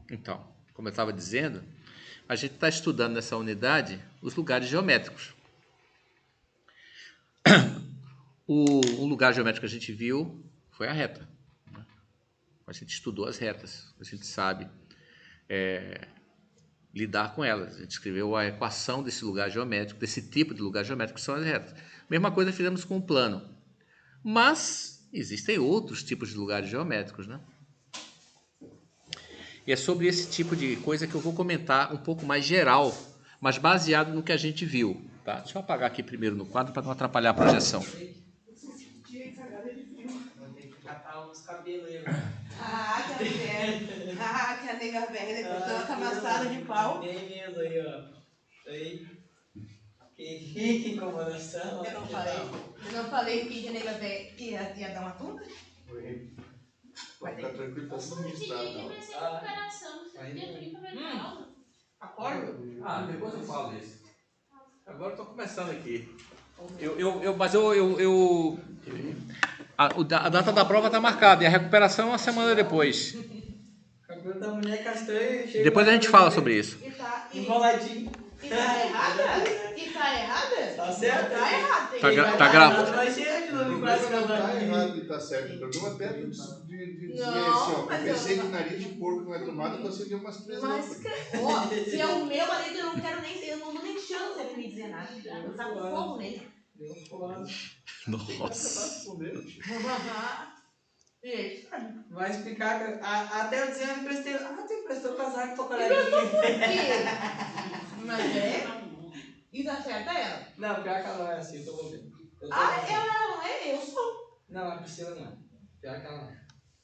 Então, como eu estava dizendo, a gente está estudando nessa unidade os lugares geométricos. Um lugar geométrico que a gente viu foi a reta. A gente estudou as retas, a gente sabe lidar com elas. A gente escreveu a equação desse lugar geométrico, desse tipo de lugar geométrico, que são as retas. Mesma coisa fizemos com o plano. Mas existem outros tipos de lugares geométricos, né? E é sobre esse tipo de coisa que eu vou comentar um pouco mais geral, mas baseado no que a gente viu. Tá? Deixa eu apagar aqui primeiro no quadro para não atrapalhar a projeção. Vou ter que catar uns cabelos aí. Que a nega velha, depois ela tá amassada de pau. Nem mesmo aí, ó. Aí. Que incomodação. Eu não falei que a nega velha ia dar uma tunda? Pode ficar tranquilo, tá sinistro. Acordo? Depois eu falo disso. Agora eu tô começando aqui. A data da prova tá marcada e a recuperação é uma semana depois. Cabelo da mulher castanha. Depois a gente fala sobre isso. Enroladinho. E tá errada? E tá errada? Tá certo? Tá errado. Tá gravado. Vai ser de novo em Mas quase não tá casado. errado e tá certo. O problema até de dizer Não, assim, ó, mas eu pensei eu- que nariz de porco não é tomada, eu acendeu umas 3 Mas, lâmpadas. ó, se é o meu marido, eu não quero nem, eu não dou nem chance de me dizer nada. Eu taco fogo nele. Deu fora. Nossa. E ele sabe. Vai explicar que até eu dizendo, eu emprestei. Tu emprestou o casaco pra coleguinha. Mas é? E tá certa ela? Não, pior que ela não é assim, eu tô ouvindo. Ela não é, eu sou. Não, a Priscila não. Pior que ela não.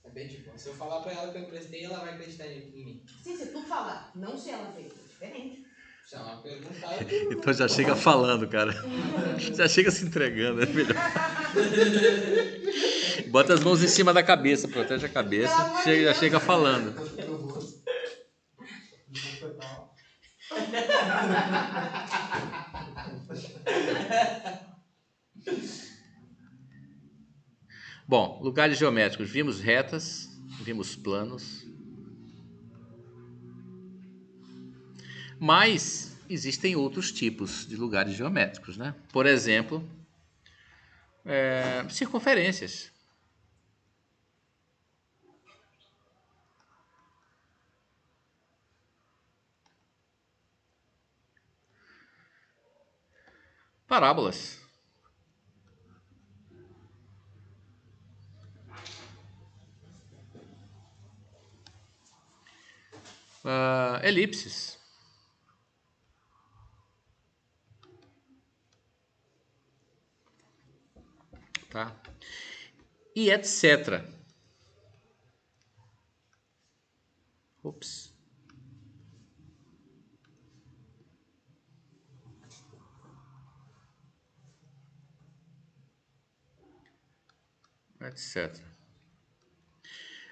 É bem tipo, se eu falar pra ela que eu emprestei, ela vai acreditar em mim. Sim, se tu falar, não se ela veio, é diferente. Se ela perguntar, Então já chega falando, cara. Já chega se entregando, é melhor. Bota as mãos em cima da cabeça, protege a cabeça, já chega falando. Bom, lugares geométricos. Vimos retas, vimos planos. Mas existem outros tipos de lugares geométricos, né? Por exemplo, circunferências. Parábolas. Elipses. Tá? E etc. Ops. Etc.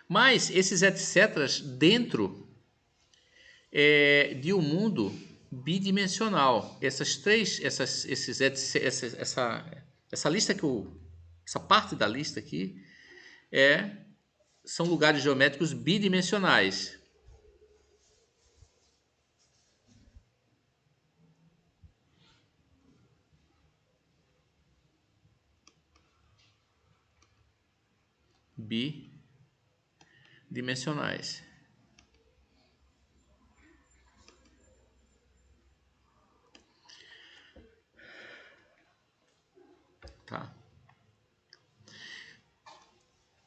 Mas esses etc. dentro de um mundo bidimensional. Essa lista essa parte da lista aqui são lugares geométricos bidimensionais. Bidimensionais. Tá.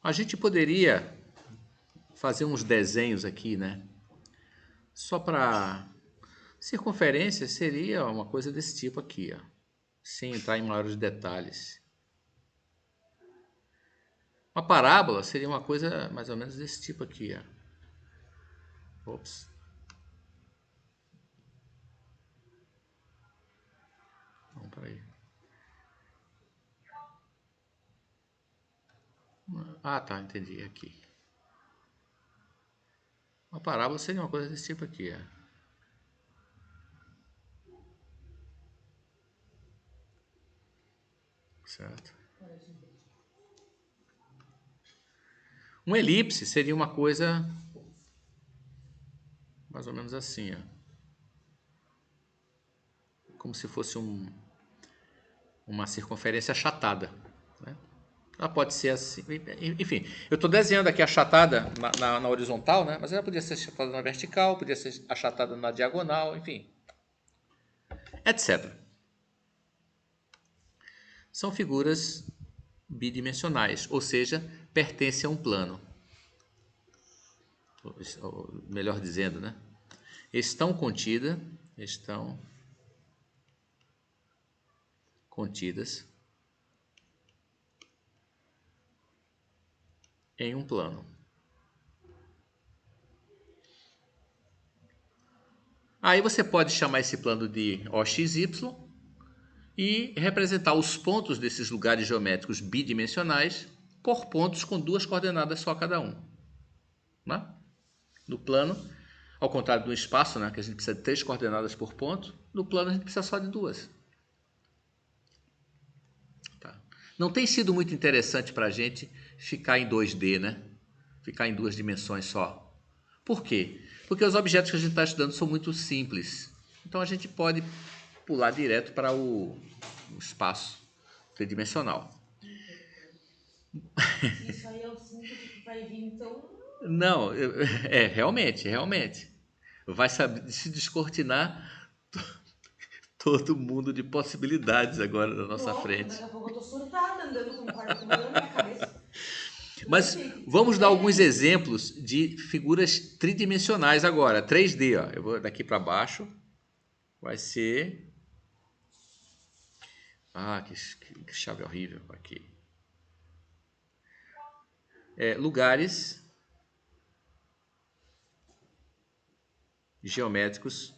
A gente poderia fazer uns desenhos aqui, né? Só para circunferência seria uma coisa desse tipo aqui, ó, sem entrar em maiores detalhes. Uma parábola seria uma coisa mais ou menos desse tipo aqui, ó. Ops. Vamos para aí. Ah, tá, entendi aqui. Uma parábola seria uma coisa desse tipo aqui, ó. Certo? Um elipse seria uma coisa Mais ou menos assim, ó. Como se fosse uma circunferência achatada, né? Ela pode ser assim, enfim, eu estou desenhando aqui achatada na horizontal, né? Mas ela podia ser achatada na vertical, podia ser achatada na diagonal, enfim, etc. São figuras bidimensionais, ou seja, pertencem a um plano. Ou melhor dizendo, né? Estão contidas em um plano. Aí você pode chamar esse plano de OXY e representar os pontos desses lugares geométricos bidimensionais por pontos com 2 coordenadas só cada um, né? No plano, ao contrário do espaço, né, que a gente precisa de 3 coordenadas por ponto, no plano a gente precisa só de 2. Tá. Não tem sido muito interessante para a gente ficar em 2D, né? Ficar em 2 dimensões só. Por quê? Porque os objetos que a gente está estudando são muito simples. Então a gente pode pular direto para o espaço tridimensional. Isso aí é o símbolo que vai vir, então. Não, realmente. Vai saber se descortinar todo mundo de possibilidades agora na nossa Pronto, frente. daqui a pouco eu tô surtada, andando com um quarto-hora na minha cabeça. Mas vamos dar alguns exemplos de figuras tridimensionais agora, 3D, ó. Eu vou daqui para baixo, vai ser... Ah, que chave horrível aqui. Lugares geométricos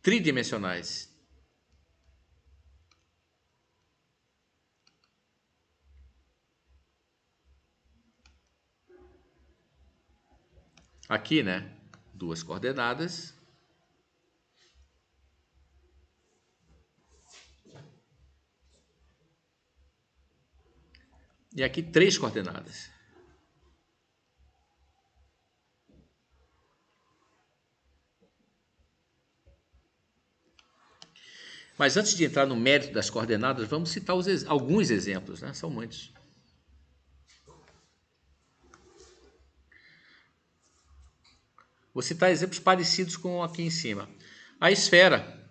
tridimensionais. Aqui, né? 2 coordenadas. E aqui 3 coordenadas. Mas antes de entrar no mérito das coordenadas, vamos citar alguns exemplos, né? São muitos. Vou citar exemplos parecidos com aqui em cima. A esfera.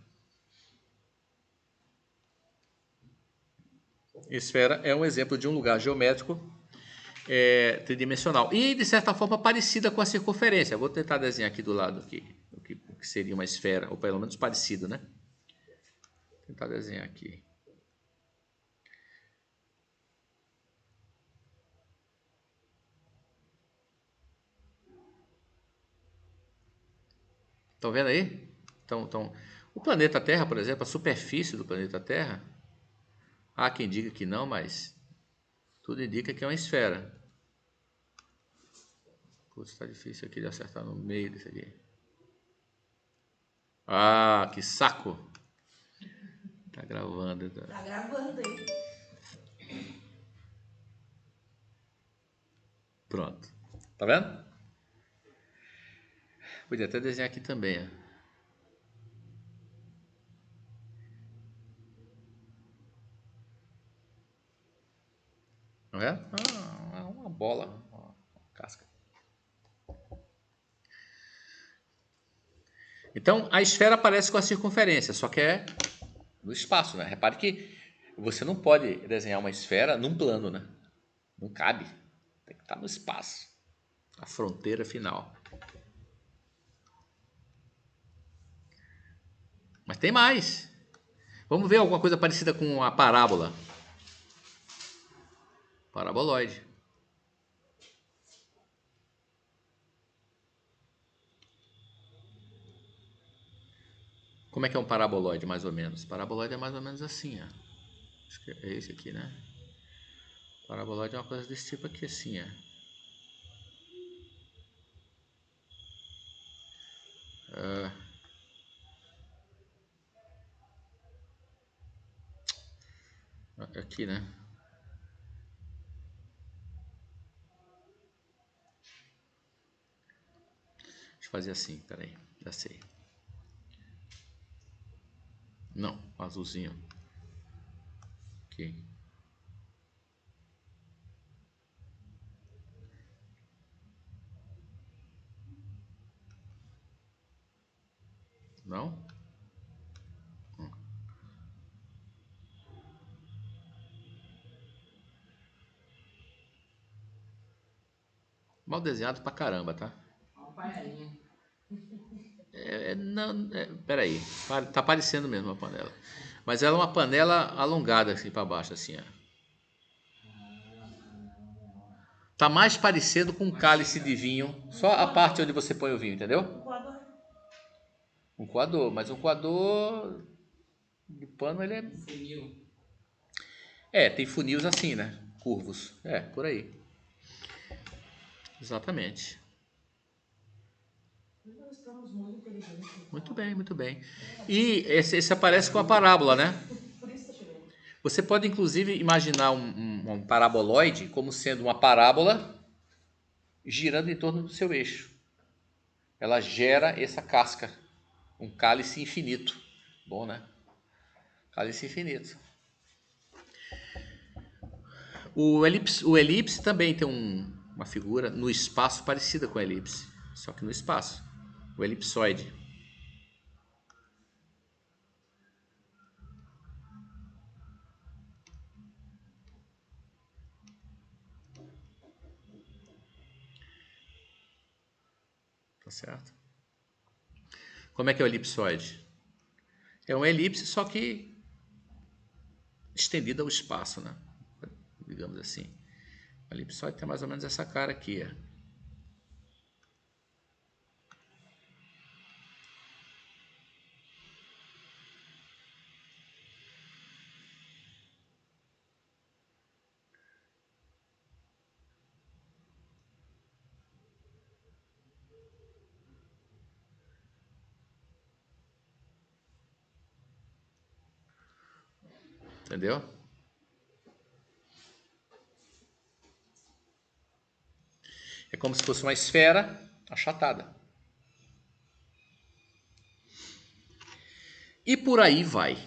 Esfera é um exemplo de um lugar geométrico tridimensional. E, de certa forma, parecida com a circunferência. Vou tentar desenhar aqui do lado aqui, o que seria uma esfera, ou pelo menos parecido, né? Vou tentar desenhar aqui. Estão vendo aí? Então, o planeta Terra, por exemplo, a superfície do planeta Terra, há quem diga que não, mas tudo indica que é uma esfera. Putz, está difícil aqui de acertar no meio desse aqui. Ah, que saco! Tá gravando. Tá gravando aí. Pronto. Tá vendo? Podia até desenhar aqui também, ó. Tá vendo? Ah, uma bola, uma casca. Então, a esfera aparece com a circunferência, só que é no espaço, né? Repare que você não pode desenhar uma esfera num plano, né? Não cabe. Tem que estar no espaço. A fronteira final. Mas tem mais. Vamos ver alguma coisa parecida com a parábola. Paraboloide. Como é que é um paraboloide, mais ou menos? Paraboloide é mais ou menos assim, ó. Acho que é esse aqui, né? Paraboloide é uma coisa desse tipo aqui, assim, ó. Aqui, né? fazer assim, peraí, já sei. Não, azulzinho. Aqui. Não? Mal desenhado pra caramba, tá? Uma panelinha. Não, peraí, tá parecendo mesmo uma panela. Mas ela é uma panela alongada assim pra baixo, assim, ó. Tá mais parecendo com um cálice de vinho, só a parte onde você põe o vinho, entendeu? Um coador. Um coador, mas um coador de pano ele Funil. tem funis assim, né? Curvos, por aí. Exatamente. Nós estamos muito inteligentes. Muito bem, muito bem. E esse aparece com a parábola, né? Por isso tá chegando. Você pode inclusive imaginar um paraboloide como sendo uma parábola girando em torno do seu eixo. Ela gera essa casca, um cálice infinito. Bom, né? Cálice infinito. O elipse também tem uma figura no espaço parecida com a elipse, só que no espaço. O elipsoide. Tá certo? Como é que é o elipsoide? É uma elipse, só que estendida ao espaço, né? Digamos assim. O elipsoide tem mais ou menos essa cara aqui. Entendeu? É como se fosse uma esfera achatada. E por aí vai.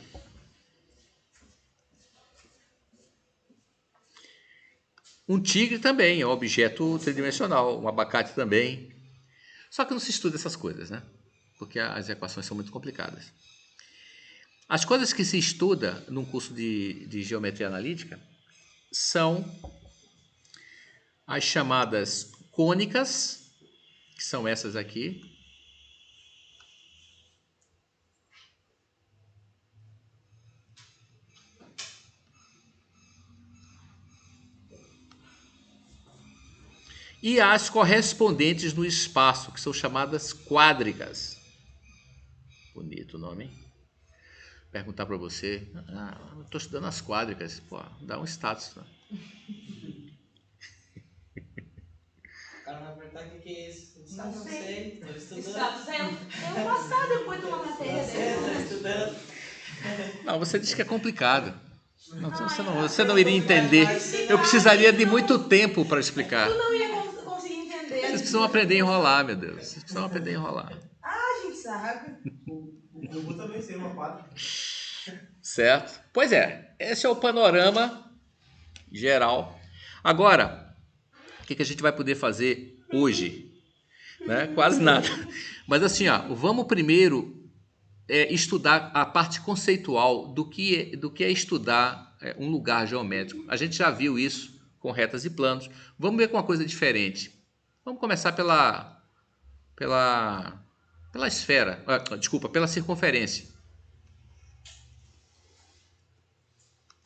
Um tigre também é um objeto tridimensional, um abacate também. Só que não se estuda essas coisas, né? Porque as equações são muito complicadas. As coisas que se estuda num curso de geometria analítica são as chamadas cônicas, que são essas aqui. E as correspondentes no espaço, que são chamadas quádricas. Bonito o nome, hein? Perguntar para você, eu estou estudando as quádricas, pô, dá um status, né? O cara vai perguntar o que é isso. Não sei. Tô estudando. Status é ano passado eu fui tomar matéria Tô dele. estudando. Não, você diz que é complicado. Não, você não iria entender. Eu precisaria de muito tempo para explicar. Tu não ia conseguir entender. Vocês precisam aprender a enrolar, meu Deus. Vocês precisam aprender a enrolar. A gente sabe. O cubo também seria uma quadra. Certo? Pois é, esse é o panorama geral. Agora, o que a gente vai poder fazer hoje? Né? Quase nada. Mas assim, vamos primeiro estudar a parte conceitual do que é estudar um lugar geométrico. A gente já viu isso com retas e planos. Vamos ver com uma coisa diferente. Vamos começar pela esfera, desculpa, pela circunferência.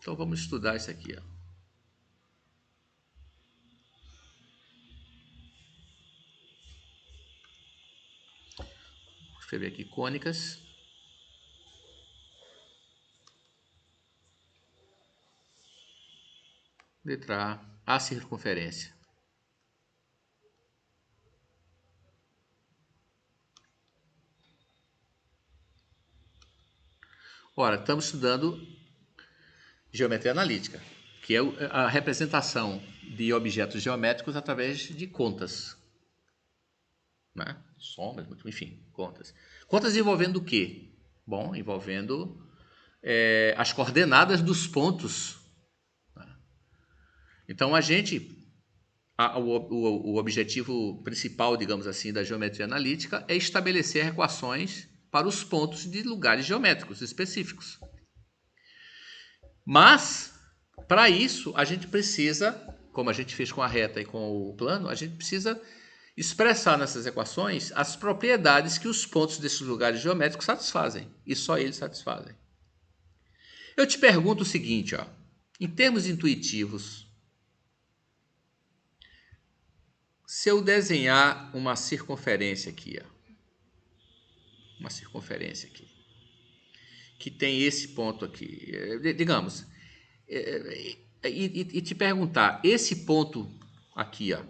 Então vamos estudar isso aqui. Vou escrever aqui cônicas. Letra A, a circunferência. Ora, estamos estudando geometria analítica, que é a representação de objetos geométricos através de contas. né? Somas, enfim, contas. Contas envolvendo o quê? Bom, envolvendo as coordenadas dos pontos. Né? Então, o objetivo principal, digamos assim, da geometria analítica é estabelecer equações para os pontos de lugares geométricos específicos. Mas, para isso, a gente precisa, como a gente fez com a reta e com o plano, a gente precisa expressar nessas equações as propriedades que os pontos desses lugares geométricos satisfazem, e só eles satisfazem. Eu te pergunto o seguinte, ó, em termos intuitivos, se eu desenhar uma circunferência aqui, ó, uma circunferência aqui, que tem esse ponto aqui, digamos, e te perguntar, esse ponto aqui, ó,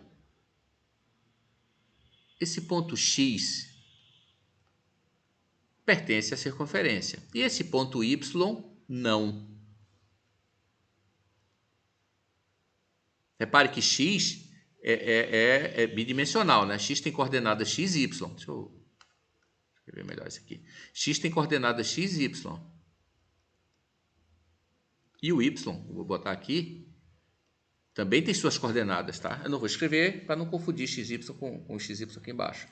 esse ponto X pertence à circunferência. E esse ponto Y, não. Repare que X é bidimensional, né? X tem coordenadas X e Y. Deixa eu escrever melhor isso aqui. X tem coordenadas X e Y. E o Y, vou botar aqui, também tem suas coordenadas, tá? Eu não vou escrever para não confundir XY com o XY aqui embaixo.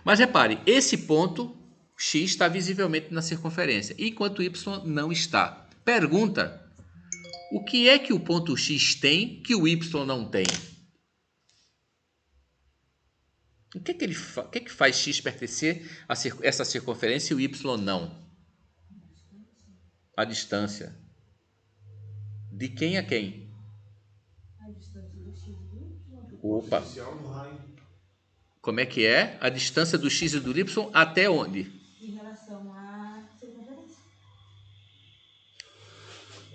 Mas repare, esse ponto X está visivelmente na circunferência, enquanto Y não está. Pergunta, o que é que o ponto X tem que o Y não tem? O que é que faz X pertencer a essa circunferência e o Y não? A distância. De quem a quem? A distância do X e do Y. Opa! Do raio. Como é que é? A distância do X e do Y até onde? Em relação à circunferência.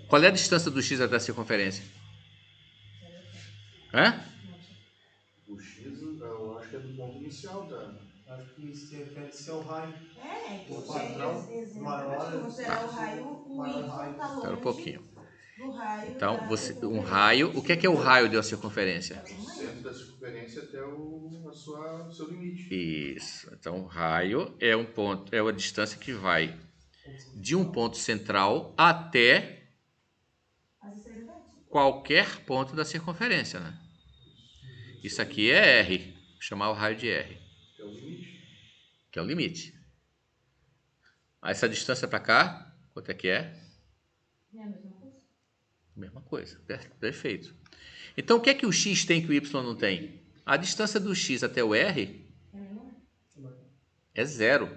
Qual é a distância do X até a circunferência? Hã? O X, eu acho que é do ponto inicial da... Acho que se refere se ao raio. Que O padrão maior é considerar o raio, o maior Y raio. está longe Espera um pouquinho. do raio. Então, da um raio, o que é o raio de uma circunferência? O centro da circunferência até o seu limite. Isso. Então, o raio é um ponto, é uma distância que vai de um ponto central até As extremidades. qualquer ponto da circunferência, né? Isso aqui é R. Vou chamar o raio de R, Que é o limite. que é o limite. Essa distância para cá, quanto é que é? É a mesma coisa. Mesma coisa. Perfeito. Então, o que é que o X tem que o Y não tem? A distância do X até o R é zero.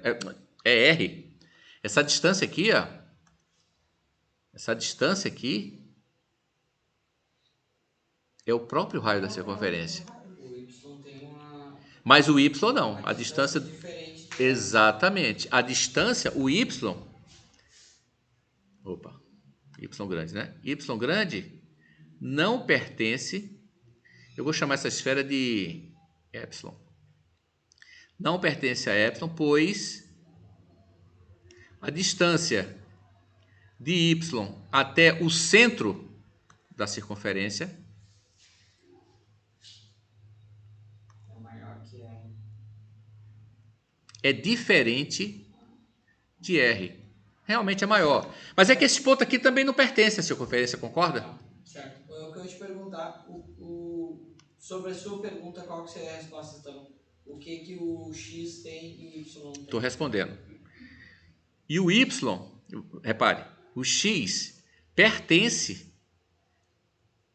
É R. Essa distância aqui, ó. Essa distância aqui é o próprio raio da circunferência. O Y tem uma Mas o Y não. A distância... diferente. Exatamente. A distância, o Y... Opa. Y grande, né? Y grande não pertence... Eu vou chamar essa esfera de epsilon. Não pertence a epsilon, pois a distância de y até o centro da circunferência É maior que R. é diferente de R. Realmente é maior. Mas é que esse ponto aqui também não pertence à circunferência, concorda? Certo. O que eu ia te perguntar, sobre a sua pergunta, qual que seria a resposta então? O que o X tem e o Y não tem? Estou respondendo. E o Y, repare, o X pertence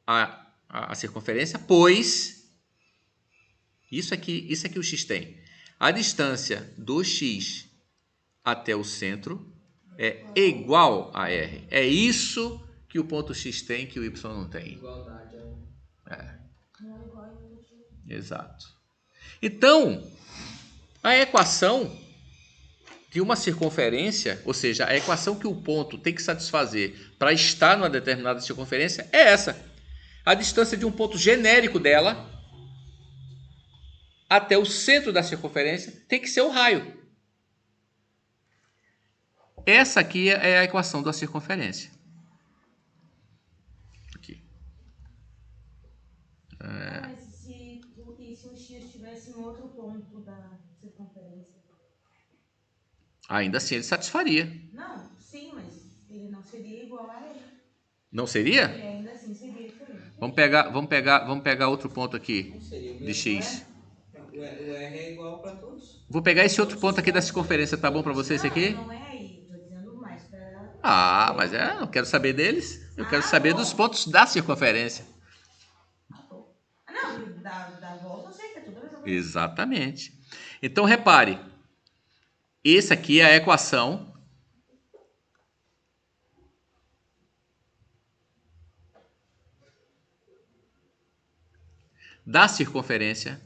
à circunferência, pois isso aqui o X tem. A distância do X até o centro é igual a R. É isso que o ponto X tem que o Y não tem. Igualdade. Não é igual a negativo. Exato. Então, a equação de uma circunferência, ou seja, a equação que o ponto tem que satisfazer para estar numa determinada circunferência é essa. A distância de um ponto genérico dela até o centro da circunferência tem que ser o raio. Essa aqui é a equação da circunferência. Aqui. Mas se se o x estivesse em outro ponto da circunferência? Ainda assim ele satisfaria. Não, sim, mas ele não seria igual a ele. Não Ele seria? ainda assim seria diferente. Vamos pegar outro ponto Não aqui seria o de mesmo x. R? O R é igual para todos. Vou pegar esse outro Todos ponto os aqui da pontos circunferência, tá bom para vocês esse aqui? Não é aí. Tô dizendo mais pra... Ah, mas eu não quero saber deles. Eu quero Ah, saber bom. dos pontos da circunferência. Ah, bom. Ah, não, da volta eu sei que é tudo a mesma coisa. Exatamente. Então repare, esse aqui é a equação da circunferência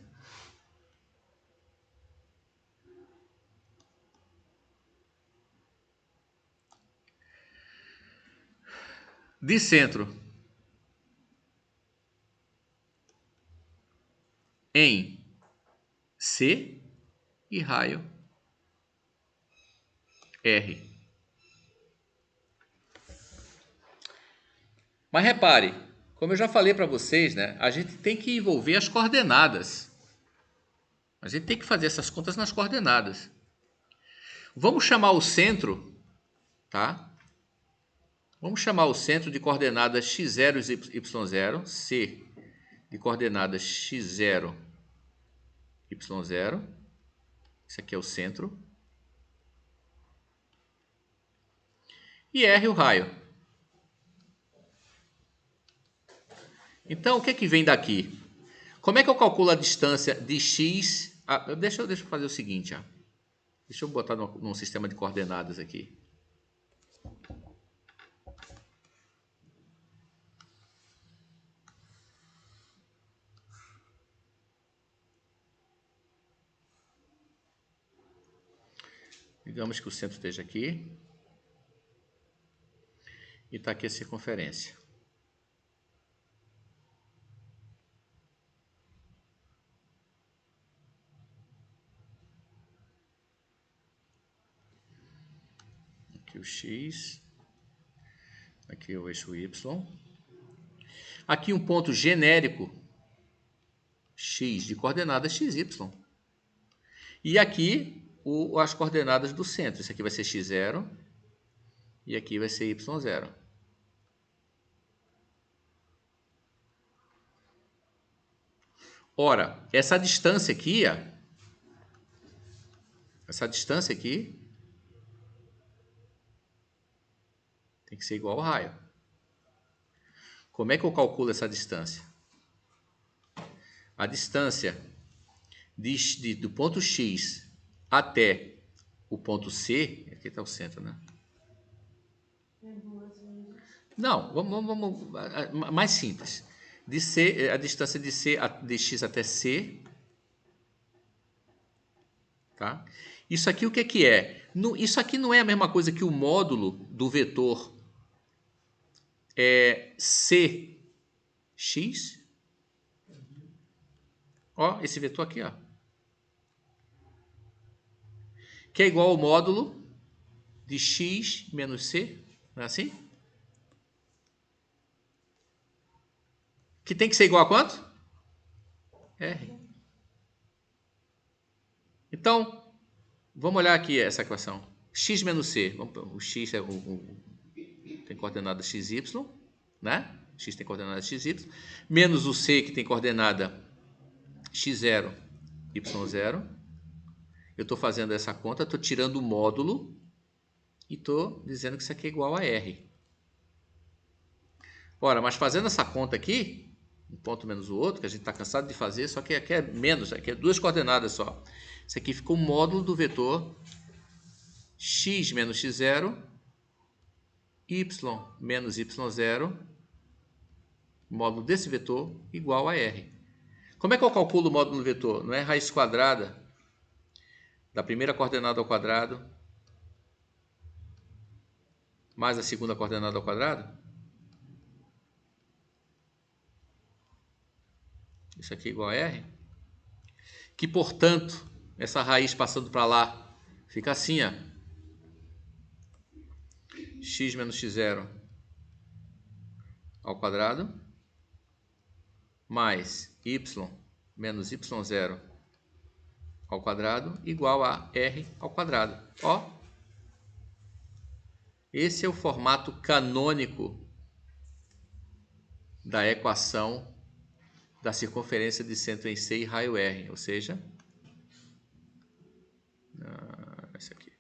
de centro em C e raio R. Mas repare, como eu já falei para vocês, né, a gente tem que envolver as coordenadas. A gente tem que fazer essas contas nas coordenadas. Vamos chamar o centro, tá? Vamos chamar o centro de coordenadas x0 e y0, C de coordenadas x0, y0. Esse aqui é o centro. E R o raio. Então, o que é que vem daqui? Como é que eu calculo a distância de x? Deixa eu fazer o seguinte. Deixa eu botar num sistema de coordenadas aqui. Digamos que o centro esteja aqui. E está aqui a circunferência. Aqui o x. Aqui o eixo y. Aqui um ponto genérico x de coordenadas xy. E aqui as coordenadas do centro. Isso aqui vai ser x0 e aqui vai ser y0. Ora, essa distância aqui tem que ser igual ao raio. Como é que eu calculo essa distância? A distância do ponto X até o ponto C, aqui está o centro, né? Não, vamos mais simples. De C, a distância de X até C, tá? Isso aqui o que é? Isso aqui não é a mesma coisa que o módulo do vetor CX. Ó, esse vetor aqui, ó. Que é igual ao módulo de x menos c, não é assim? Que tem que ser igual a quanto? R. Então, vamos olhar aqui essa equação. X menos c. O x tem coordenada xy, né? X tem coordenada xy. Menos o c que tem coordenada x0, y0. Eu estou fazendo essa conta, estou tirando o módulo e estou dizendo que isso aqui é igual a R. Ora, mas fazendo essa conta aqui, um ponto menos o outro, que a gente está cansado de fazer, só que aqui é menos, aqui é duas coordenadas só. Isso aqui ficou o módulo do vetor x menos x0, y menos y0, módulo desse vetor igual a R. Como é que eu calculo o módulo do vetor? Não é raiz quadrada da primeira coordenada ao quadrado mais a segunda coordenada ao quadrado? Isso aqui é igual a R. Que, portanto, essa raiz passando para lá fica assim, ó. X menos x0 ao quadrado mais y menos y0 ao quadrado igual a r ao quadrado. Ó, esse é o formato canônico da equação da circunferência de centro em C e raio R, ou seja, esse aqui.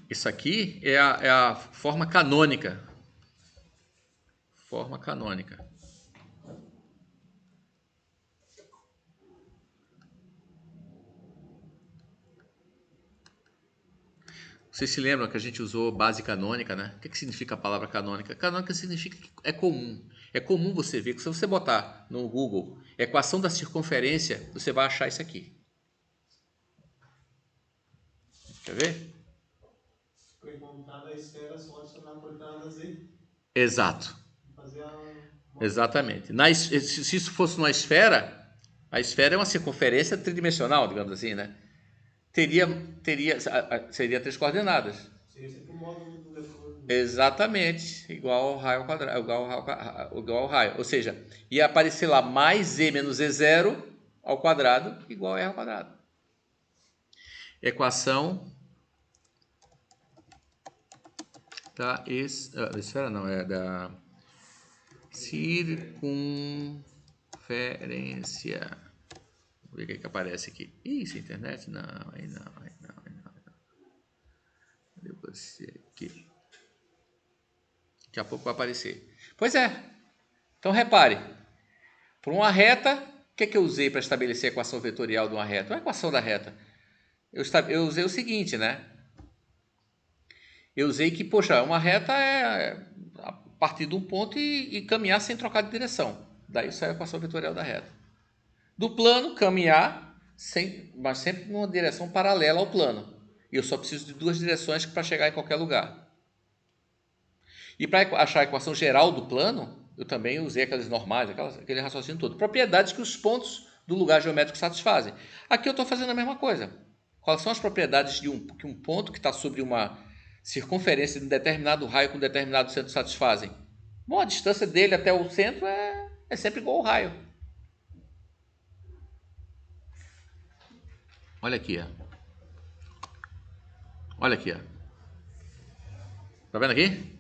Isso aqui é a forma canônica. Forma canônica. Vocês se lembram que a gente usou base canônica, né? O que significa a palavra canônica? Canônica significa que é comum. É comum você ver que se você botar no Google equação da circunferência, você vai achar isso aqui. Quer ver? Foi montada a esfera só adicionar coordenadas Z. Exato. Fazer Exatamente. Se isso fosse uma esfera, a esfera é uma circunferência tridimensional, digamos assim, né? Seria 3 coordenadas. Seria sempre o módulo do vetor. Exatamente, igual ao raio ao quadrado, igual ao raio. Ou seja, ia aparecer lá mais z menos z0 ao quadrado igual a r ao quadrado. Equação da esfera não, é da circunferência. Vamos ver o que aparece aqui. Isso, internet? Não, aí não. Cadê você aqui? Daqui a pouco vai aparecer. Pois é. Então, repare. Por uma reta, o que eu usei para estabelecer a equação vetorial de uma reta? A equação da reta. Eu usei o seguinte, né? Eu usei que, poxa, uma reta é a partir de um ponto e caminhar sem trocar de direção. Daí sai a equação vetorial da reta. Do plano, caminhar, mas sempre numa direção paralela ao plano. E eu só preciso de 2 direções para chegar em qualquer lugar. E para achar a equação geral do plano, eu também usei aquelas normais, aquele raciocínio todo. Propriedades que os pontos do lugar geométrico satisfazem. Aqui eu estou fazendo a mesma coisa. Quais são as propriedades de que um ponto que está sobre uma circunferência de um determinado raio com um determinado centro satisfazem? Bom, a distância dele até o centro é sempre igual ao raio. Olha aqui, ó. Olha aqui, ó. Tá vendo aqui?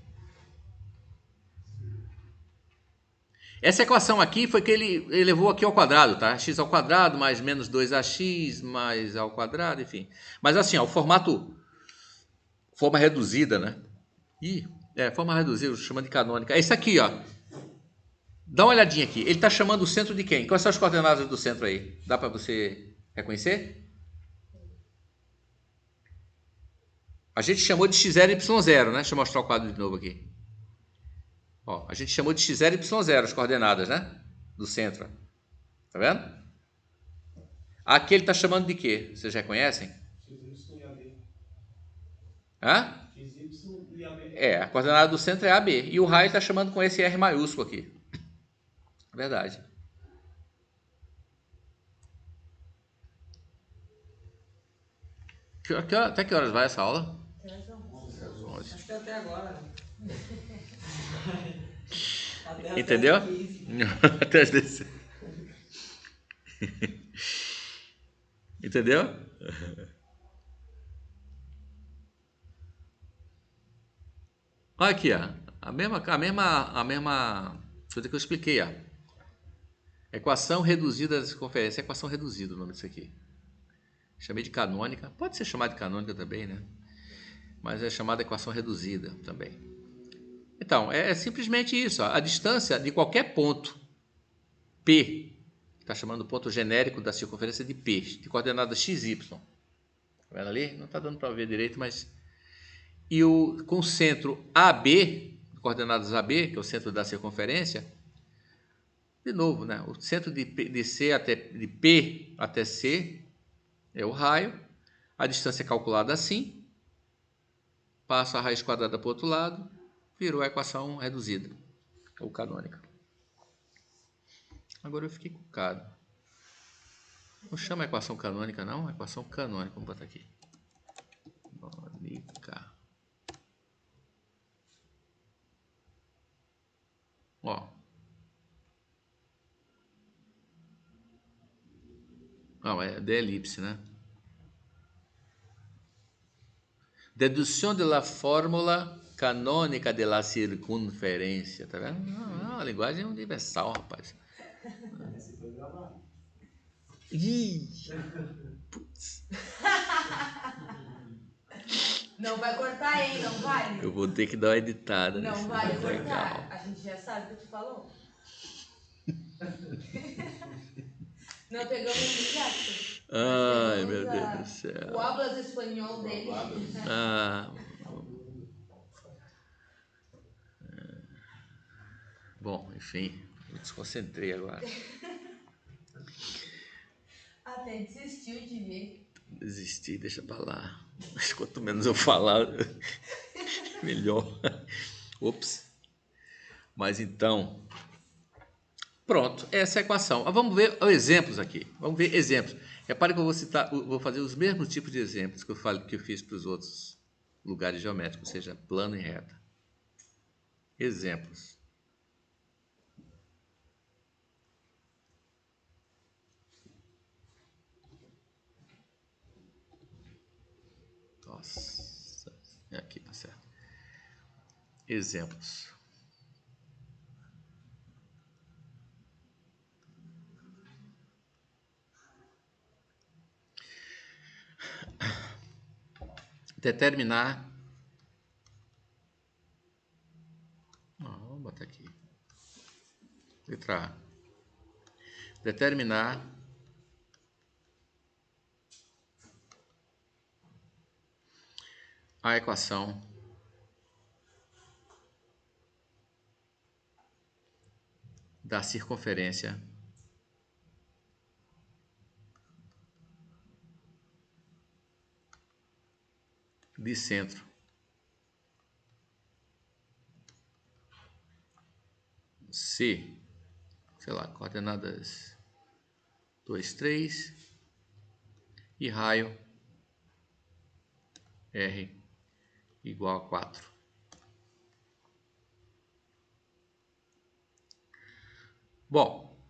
Essa equação aqui foi que ele elevou aqui ao quadrado, tá? X ao quadrado mais menos 2ax mais ao quadrado, enfim. Mas assim, ó, o formato... Forma reduzida, né? Forma reduzida, chamando de canônica. É isso aqui, ó. Dá uma olhadinha aqui. Ele está chamando o centro de quem? Quais são as coordenadas do centro aí? Dá para você reconhecer? A gente chamou de x0 e y0, né? Deixa eu mostrar o quadro de novo aqui. Ó, a gente chamou de x0 e y0 as coordenadas, né? Do centro. Tá vendo? Aqui ele está chamando de quê? Vocês reconhecem? XY e AB. Hã? XY e AB. A coordenada do centro é AB. E o raio está chamando com esse R maiúsculo aqui. Verdade. Até que horas vai essa aula? Acho que até agora. Entendeu? Até as 10. Entendeu? Olha aqui, ó. A mesma coisa que eu expliquei, ó. Equação reduzida da circunferência. Equação reduzida, o nome disso aqui. Chamei de canônica. Pode ser chamada de canônica também, né? Mas é chamada equação reduzida também. Então, é simplesmente isso. Ó. A distância de qualquer ponto P, que está chamando o ponto genérico da circunferência de P, de coordenada XY. Está vendo ali? Não está dando para ver direito, mas... E com o centro AB, coordenadas AB, que é o centro da circunferência, de novo, né? O centro de P até C é o raio. A distância é calculada assim. Passa a raiz quadrada para o outro lado. Virou a equação reduzida. ou canônica. Agora eu fiquei cucado. Não chama equação canônica, não? Equação canônica, vamos botar aqui. Canônica. Ó. Não, é de elipse, né? Dedução de la fórmula canônica de la circunferência, tá vendo? Não, a linguagem é universal, rapaz. Esse foi gravado. Ih, putz. Não vai cortar, hein? Não vai? Eu vou ter que dar uma editada Não nesse vai vídeo. cortar. Legal. A gente já sabe o que tu falou. Não pegamos o Jackson. Ai, meu Deus do céu. O hablas espanhol dele. Ah, bom, enfim, me desconcentrei agora. Até desistiu de ver. Desisti, deixa pra lá. Mas quanto menos eu falar, melhor. Ops. Mas então, pronto, essa é a equação. Vamos ver exemplos aqui. Vamos ver exemplos. Repare que eu vou fazer os mesmos tipos de exemplos que eu fiz para os outros lugares geométricos, ou seja, plano e reta. Exemplos. Nossa, aqui tá certo. Exemplos. Determinar. Vamos botar aqui. Letra A. Determinar a equação da circunferência de centro C, sei lá, coordenadas 2, 3 e raio R igual a 4. Bom,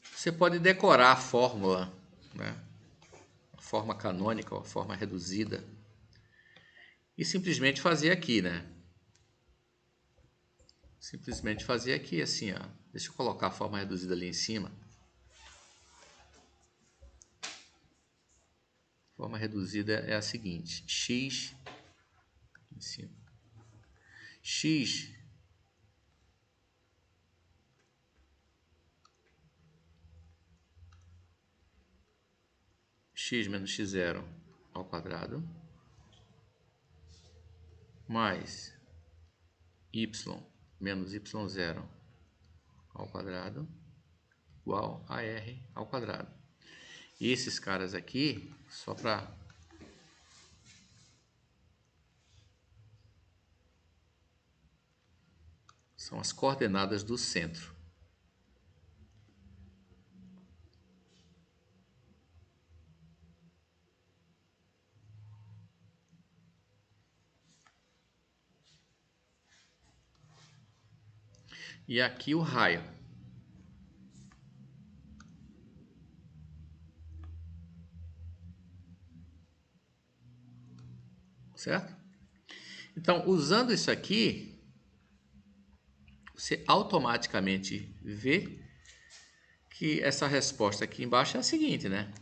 você pode decorar a fórmula, né? A forma canônica ou a forma reduzida e simplesmente fazer aqui, né? Simplesmente fazer aqui assim, ó. Deixa eu colocar a forma reduzida ali em cima. A forma reduzida é a seguinte: x em cima. X menos x0 ao quadrado mais y menos y0 ao quadrado igual a r ao quadrado. E esses caras aqui, só para são as coordenadas do centro. E aqui o raio. Certo? Então, usando isso aqui, você automaticamente vê que essa resposta aqui embaixo é a seguinte, né?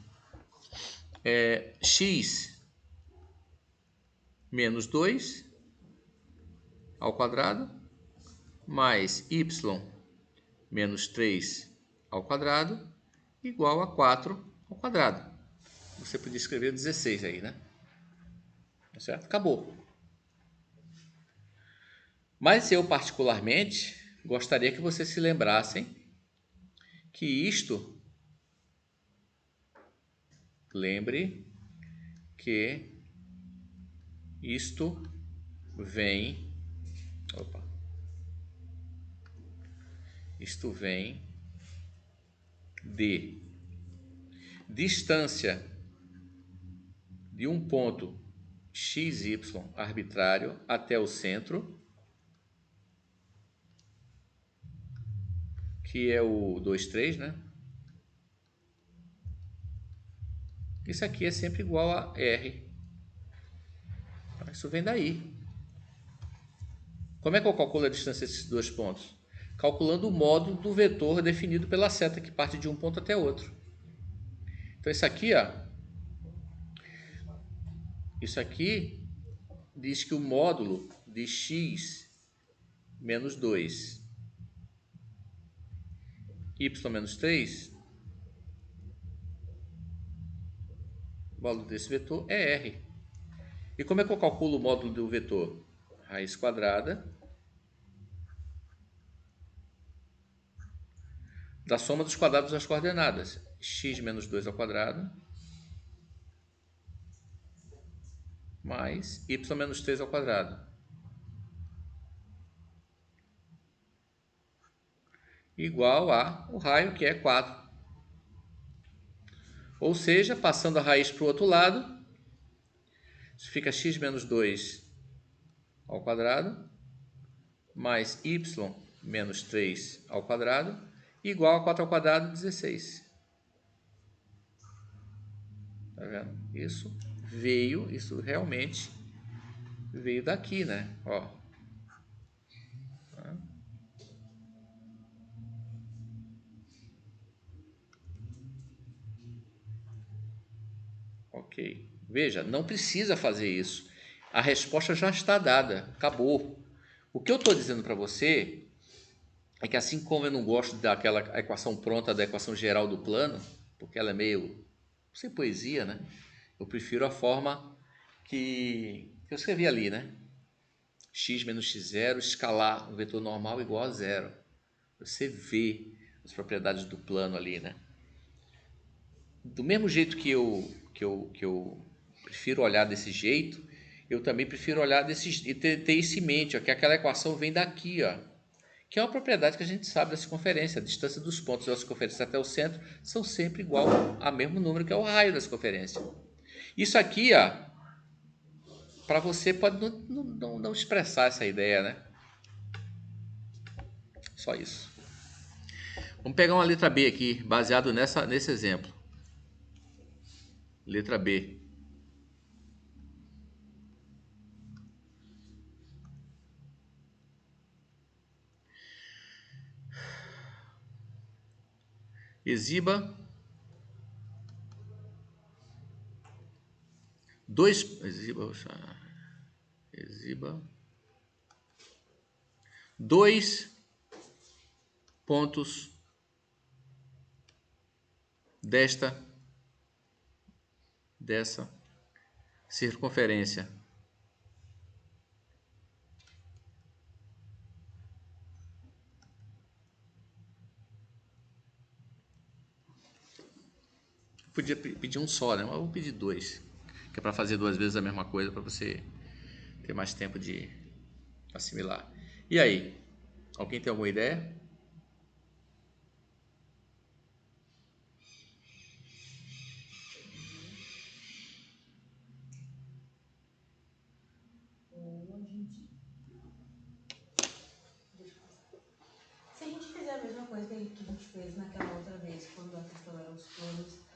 X menos 2 ao quadrado mais y menos 3 ao quadrado igual a 4 ao quadrado. Você podia escrever 16 aí, né? Tá certo? Acabou. Mas eu, particularmente, gostaria que vocês se lembrassem que isto, lembre que isto vem, Isto vem de distância de um ponto xy arbitrário até o centro, que é o 2, 3, né? Isso aqui é sempre igual a R. Isso vem daí. Como é que eu calculo a distância desses dois pontos? Calculando o módulo do vetor definido pela seta que parte de um ponto até outro. Então isso aqui, ó, isso aqui diz que o módulo de x menos 2, y menos 3, o módulo desse vetor é R. E como é que eu calculo o módulo do vetor? Raiz quadrada da soma dos quadrados das coordenadas. X menos 2 ao quadrado mais y menos 3 ao quadrado. Igual a o raio, que é 4. Ou seja, passando a raiz para o outro lado, isso fica x menos 2 ao quadrado mais y menos 3 ao quadrado igual a 4 ao quadrado, 16. Tá vendo? Isso realmente veio daqui, né? Ó. Tá? Ok. Veja, não precisa fazer isso. A resposta já está dada. Acabou. O que eu estou dizendo para você é que assim como eu não gosto daquela equação pronta, da equação geral do plano, porque ela é meio sem poesia, né? Eu prefiro a forma que eu escrevi ali, né? X menos x0, escalar um vetor normal igual a zero. Você vê as propriedades do plano ali, né? Do mesmo jeito que eu prefiro olhar desse jeito, eu também prefiro olhar e ter isso em mente, ó, que aquela equação vem daqui, ó, que é uma propriedade que a gente sabe da circunferência. A distância dos pontos da circunferência até o centro são sempre igual a mesmo número, que é o raio da circunferência. Isso aqui, ó, para você pode não expressar essa ideia, né? Só isso. Vamos pegar uma letra B aqui, baseado nesse exemplo. Letra B. Exiba dois pontos dessa circunferência. Eu podia pedir um só, né? Mas eu vou pedir dois, que é para fazer duas vezes a mesma coisa, para você ter mais tempo de assimilar. E aí? Alguém tem alguma ideia? Se a gente fizer a mesma coisa que a gente fez naquela outra vez, quando a questão era os planos,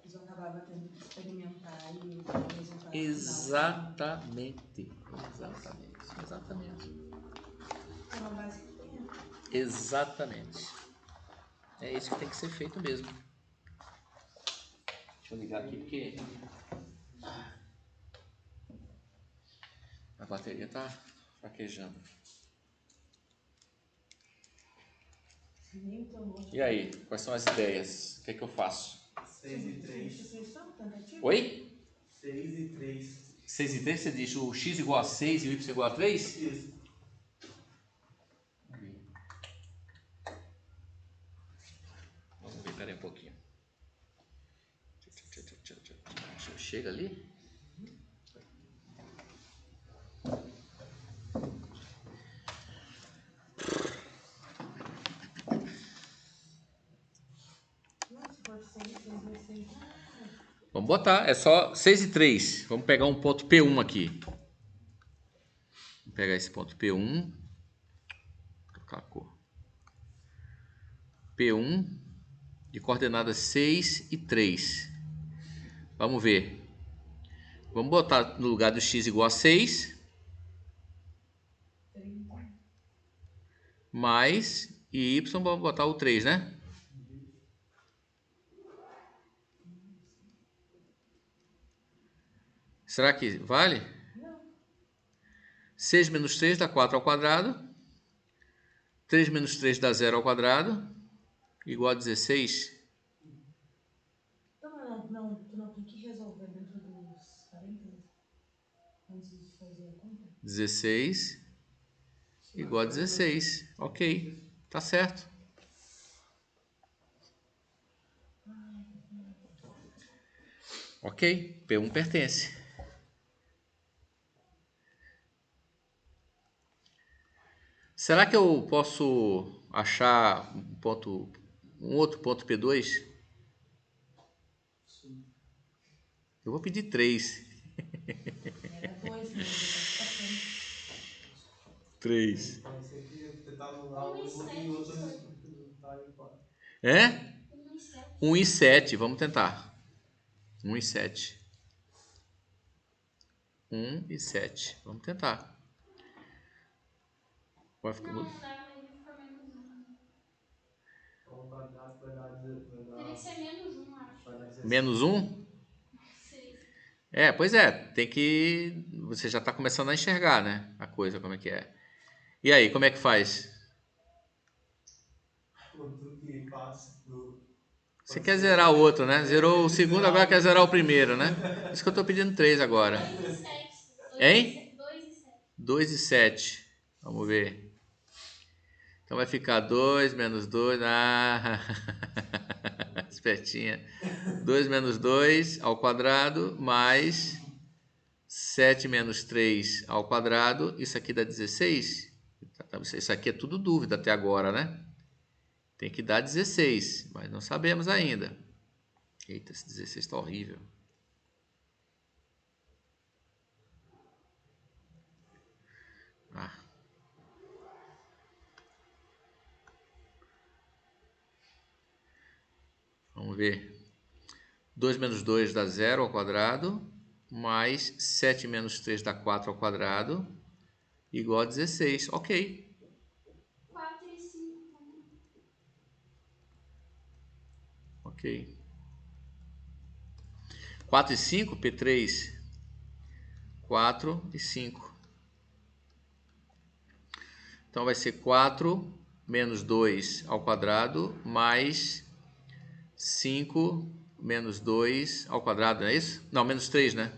eles acabavam tendo que experimentar e o resultado Exatamente. é uma base que tem. Exatamente. É isso que tem que ser feito mesmo. Deixa eu ligar aqui porque a bateria tá fraquejando. E aí, quais são as ideias? O que é que eu faço? 6 e 3. Oi? 6 e 3. 6 e 3, você diz o x igual a 6 e o y igual a 3? Isso. Vamos ver, peraí um pouquinho. Chega ali. Vamos botar, é só 6 e 3. Vamos pegar um ponto P1 aqui. Vou pegar esse ponto P1. Trocar a cor. P1 de coordenadas 6 e 3. Vamos ver. Vamos botar no lugar do x igual a 6. Mais e y, vamos botar o 3, né? Será que vale? Não. 6 menos 3 dá 4 ao quadrado. 3 menos 3 dá 0 ao quadrado. Igual a 16. Então, tu não tem que resolver dentro dos parênteses antes de fazer a conta? 16 igual a 16. Ok, tá certo. Ok, P1 pertence. Será que eu posso achar um outro ponto P2? Eu vou pedir 3. Era 2, mas depois tá sendo. 3. Então você queria tentar anular um e o outro resultar em 4. É? 1 e 7. Vamos tentar. 1 e 7. 1 e 7. Vamos tentar. Vai ficar... Não, não dá, vai ficar menos 1. Então o quadrado vai dar. Teria que ser menos 1, acho. Vai dar 16. Menos 1? 6. É, pois é. Tem que... Você já está começando a enxergar, né? A coisa, como é que é. E aí, como é que faz? O truque fácil do. Você quer zerar o outro, né? Zerou o segundo, agora quer zerar o primeiro, né? Por isso que eu estou pedindo 3 agora. 2 e 7. Hein? 2 e 7. 2 e 7. Vamos ver. Então vai ficar 2 menos 2. Ah, espertinha. 2 menos 2 ao quadrado, mais 7 menos 3 ao quadrado. Isso aqui dá 16? Isso aqui é tudo dúvida até agora, né? Tem que dar 16, mas não sabemos ainda. Eita, esse 16 está horrível. Ah. Vamos ver. 2 menos 2 dá 0 ao quadrado, mais 7 menos 3 dá 4 ao quadrado, igual a 16. Ok. 4 e 5 também. Ok. 4 e 5, P3. 4 e 5. Então vai ser 4 menos 2 ao quadrado, mais 5 menos 2 ao quadrado, não é isso? Não, menos 3, né?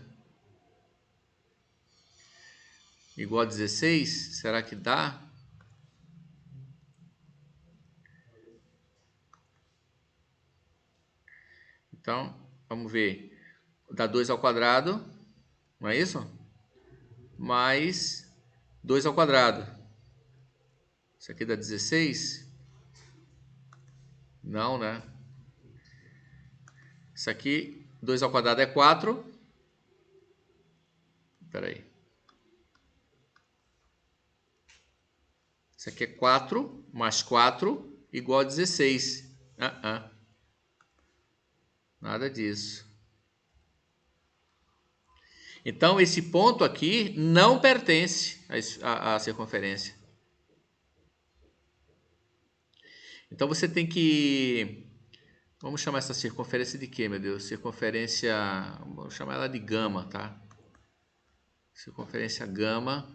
Igual a 16. Será que dá? Então, vamos ver. Dá 2 ao quadrado, não é isso? Mais 2 ao quadrado. Isso aqui dá 16? Não, né? Isso aqui, 2 ao quadrado é 4. Espera aí. Isso aqui é 4 mais 4 igual a 16. Nada disso. Então, esse ponto aqui não pertence à circunferência. Então, você tem que... Vamos chamar essa circunferência de quê, meu Deus? Circunferência... Vamos chamar ela de gama, tá? Circunferência gama.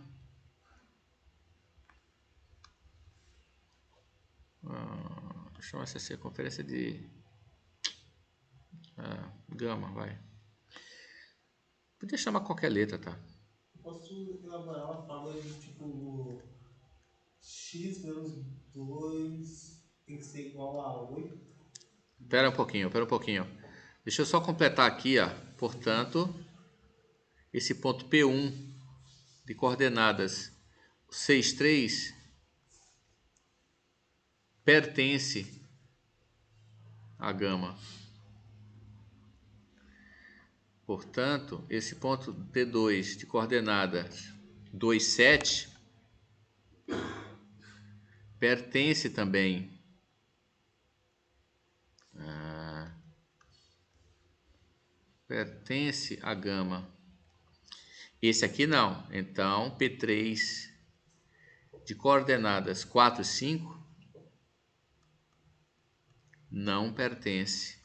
Vou chamar essa circunferência de... gama, vai. Podia chamar qualquer letra, tá? Posso elaborar uma fórmula de tipo x menos 2 tem que ser igual a 8? Espera um pouquinho. Deixa eu só completar aqui, ó. Portanto, esse ponto P1 de coordenadas 6, 3 pertence à gama. Portanto, esse ponto P2 de coordenada 2, 7 pertence também pertence à gama. Esse aqui não. Então, P3 de coordenadas 4 e 5 não pertence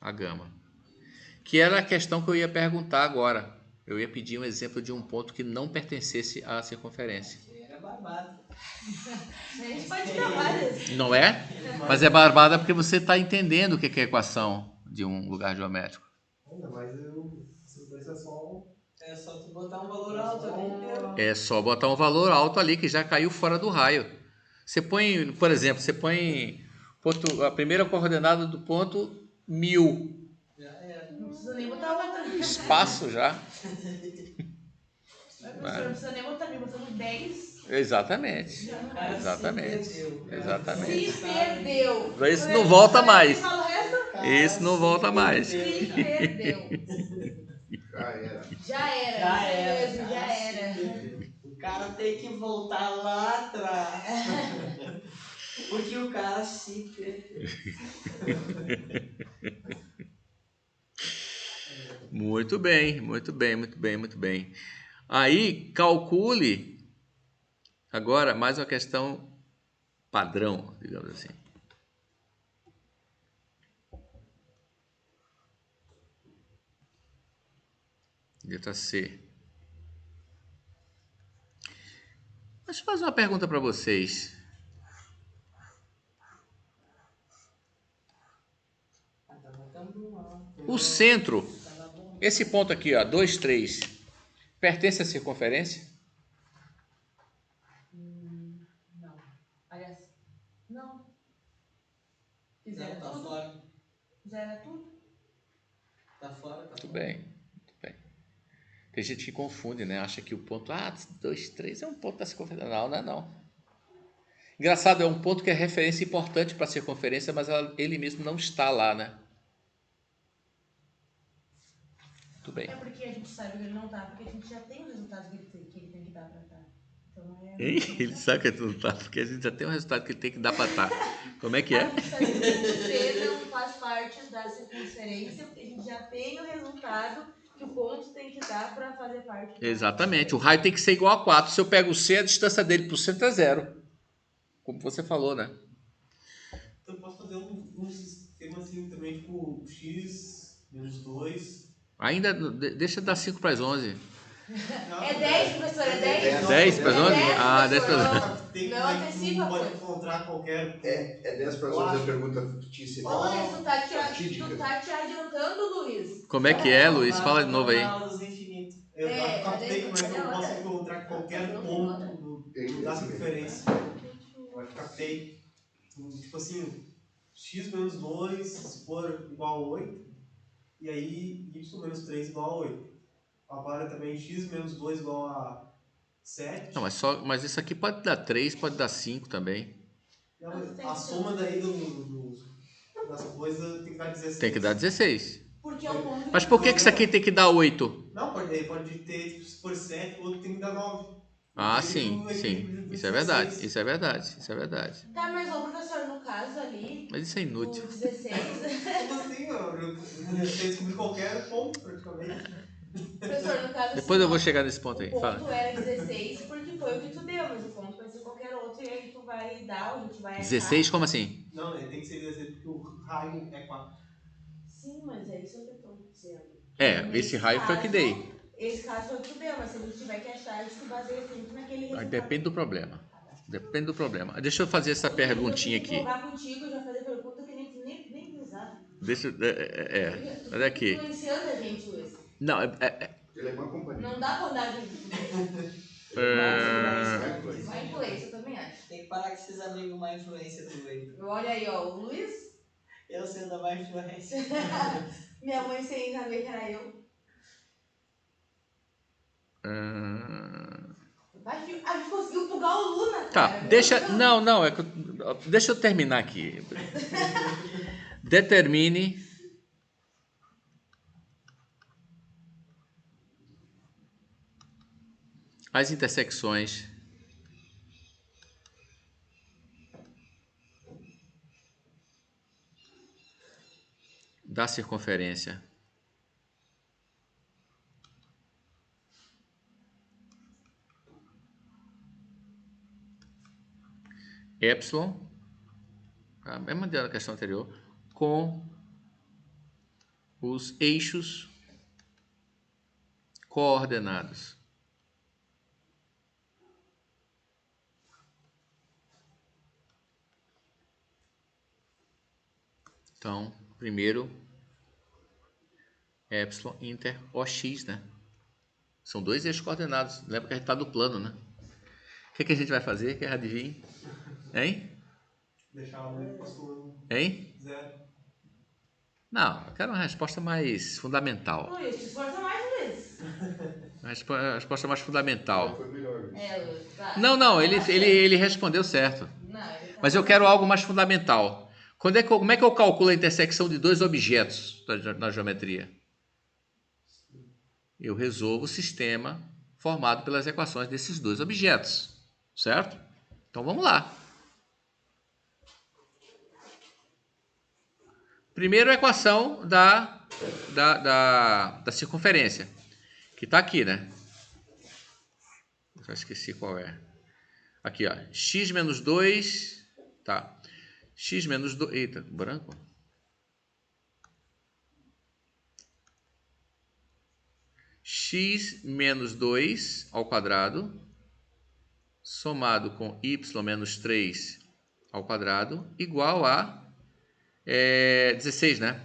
à gama. Que era a questão que eu ia perguntar agora. Eu ia pedir um exemplo de um ponto que não pertencesse à circunferência. Era barbado. A gente pode dar várias. Não é? Mas é barbada porque você está entendendo o que é a equação de um lugar geométrico. Ainda mais se vai ser só. É só tu botar um valor alto ali. É só botar um valor alto ali que já caiu fora do raio. Você põe, por exemplo, você põe a primeira coordenada do ponto 1000. Já era. Não precisa nem botar outra. Espaço já. Não precisa nem botar nem botando 10. Exatamente. O cara Exatamente. se perdeu. Exatamente. Se perdeu. Isso não volta mais. Fala o resto? Cara, Isso não se volta mais. perdeu. Se perdeu. Já era. Já era. Já isso era. mesmo, já cara, se era. perdeu. O cara tem que voltar lá atrás. Porque o cara se perdeu. Muito bem, muito bem, muito bem, muito bem. Aí, calcule agora mais uma questão padrão, digamos assim. Letra C. Deixa eu fazer uma pergunta para vocês. Ah, tava tão bom, ó. O centro, Tava bom. esse ponto aqui, ó, 2, 3, pertence à circunferência? Não. Aliás, não. Não, tá tudo. fora. Zera tudo. Tá fora, tá Muito fora. bem, muito bem. Tem gente que confunde, né? Acha que o ponto 2, 3 é um ponto da circunferência. Não, não é não. Engraçado, é um ponto que é referência importante para a circunferência, mas ele mesmo não está lá, né? Muito bem. É porque a gente sabe que ele não tá, porque a gente já tem os resultados que ele tem que dar pra tá. Então é. Hein? Ele sabe que ele não tá, porque a gente já tem um resultado que ele tem que dar para estar. Como é que é? A gente sabe que o C não faz parte da circunferência, porque a gente já tem o resultado que o ponto tem que dar para fazer parte. Exatamente. O raio tem que ser igual a 4. Se eu pego o C, a distância dele para o centro é 0. Como você falou, né? Então eu posso fazer um sistema assim também, tipo x menos 2. Ainda deixa dar 5 para as 11. É 10, professor, é 10. 10 para as 11? Ah, 10 para as 11. Não, tem Não que antecipa, pode pô. encontrar qualquer. É 10 para as 11 a pergunta fictícia. Ô, Luiz, tu tá Fatídica. te adiantando, Luiz. Como é que é, Luiz? Fala de novo aí. Na aula dos infinitos. Eu captei cadê? como é que eu Cadê a posso outra? encontrar qualquer Não, ponto Tem da outra. circunferência. Eu captei. Tipo assim, x menos 2 se for igual a 8. E aí y menos 3 igual a 8. Agora também x menos 2 igual a 7. Não, mas isso aqui pode dar 3, pode dar 5 também. Não, a soma daí das coisas tem que dar 16. Tem que dar 16. Porque é o ponto. Mas por que isso aqui tem que dar 8? Não, pode ter, tipo, se for 7, o outro tem que dar 9. Ah, sim, sim. Isso é verdade, isso é verdade, isso é verdade. Tá, mas ô professor, no caso ali, Mas isso é o inútil. 16, Como assim, eu sei descobrir qualquer ponto, praticamente. professor, no caso Depois eu vou assim, chegar nesse ponto aí. o Fala. ponto era 16 porque foi o que tu deu, mas o ponto vai ser qualquer outro e aí tu vai dar, ou a gente vai achar. 16, como assim? Não, tem que ser 16 porque o raio é 4. Sim, mas é isso que eu tô dizendo. É, esse raio foi o que dei. Esse caso foi o que tu deu, mas se a gente tiver que achar, a gente se baseia sempre naquele resultado. Aí depende do problema. Depende do problema. Deixa eu fazer essa perguntinha aqui. Eu vou jogar contigo e já fazer pergunta que nem precisava. Deixa. Olha aqui. Influenciando a gente, Luiz. Não, Ele é uma companhia. Não dá pra andar de. Vai influência, eu também acho. Tem que parar com esses amigos má influência do Wade. Olha aí, ó, o Luiz. Eu sendo a má influência. Minha mãe sem saber que era eu. A gente conseguiu bugar o Luna, Tá, cara. deixa. Não, deixa eu terminar aqui. as intersecções da circunferência epsilon, a mesma da questão anterior, com os eixos coordenados. Então, primeiro, epsilon inter OX, né? São dois eixos coordenados. Lembra que a gente está do plano, né? O que a gente vai fazer? Quer adivinhar? Hein? Deixar o postulando Hein? 0. Não, eu quero uma resposta mais fundamental. Luiz, te esforça mais, Luiz. A resposta mais fundamental. Foi melhor, Luiz. Luiz, vai. Não, ele respondeu certo. Não, ele tá Mas eu quero algo mais fundamental. Como é que eu calculo a intersecção de dois objetos na geometria? Eu resolvo o sistema formado pelas equações desses dois objetos, certo? Então vamos lá. Primeiro a equação da circunferência, que está aqui, né? Eu já esqueci qual é. Aqui, ó, x menos 2, tá. X menos 2, eita, branco. X menos 2 ao quadrado, somado com y menos 3 ao quadrado, igual a 16, né?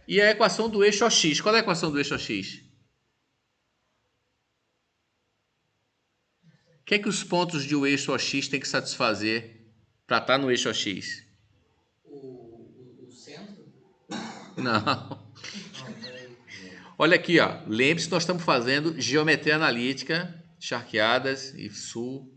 E a equação do eixo OX. Qual é a equação do eixo OX? O que é que os pontos de o eixo OX têm que satisfazer para estar no eixo OX? O centro? Não. Olha aqui, ó. Lembre-se que nós estamos fazendo geometria analítica, charqueadas e sul.